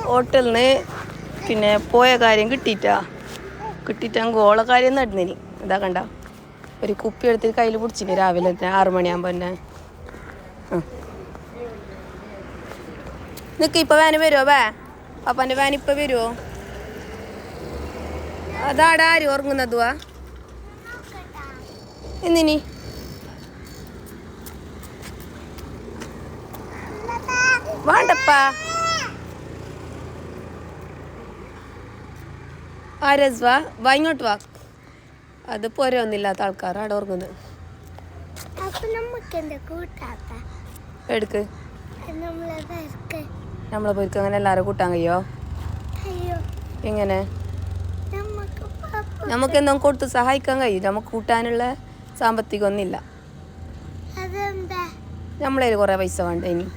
ഹോട്ടലിൽ നിന്ന് പിന്നെ പോയ കാര്യം കിട്ടിയിട്ട് അങ്ങ് ഓള കാര്യം നടന്നിനി. ഇതാ കണ്ട ഒരു കുപ്പി എടുത്തിട്ട് കയ്യിൽ പിടിച്ചിന് രാവിലെ 6 മണിയാകുമ്പോൾ തന്നെ. നിൽക്ക്, ഇപ്പം വാന് വരുമോ? പാപ്പാൻ്റെ വാൻ ഇപ്പം വരുമോ? അതാടാ ആരും ഉറങ്ങുന്നതുവാ എന്തിനി? വേണ്ടപ്പാ. ആരസ്വാ വാ, ഇങ്ങോട്ട് വാ. അത് പോരൊന്നില്ലാത്ത ആൾക്കാർ അവിടെ ഉറങ്ങുന്നത്. എടുക്ക്, നമ്മളെ പോയിക്ക് അങ്ങനെ എല്ലാവരും കൂട്ടാൻ കഴിയോ? എങ്ങനെ? നമുക്ക് എന്തെങ്കിലും കൊടുത്ത് സഹായിക്കാൻ കഴിയും. നമുക്ക് കൂട്ടാനുള്ള സാമ്പത്തികം ഒന്നുമില്ല. നമ്മളതിൽ കുറേ പൈസ വേണ്ട ഇനി.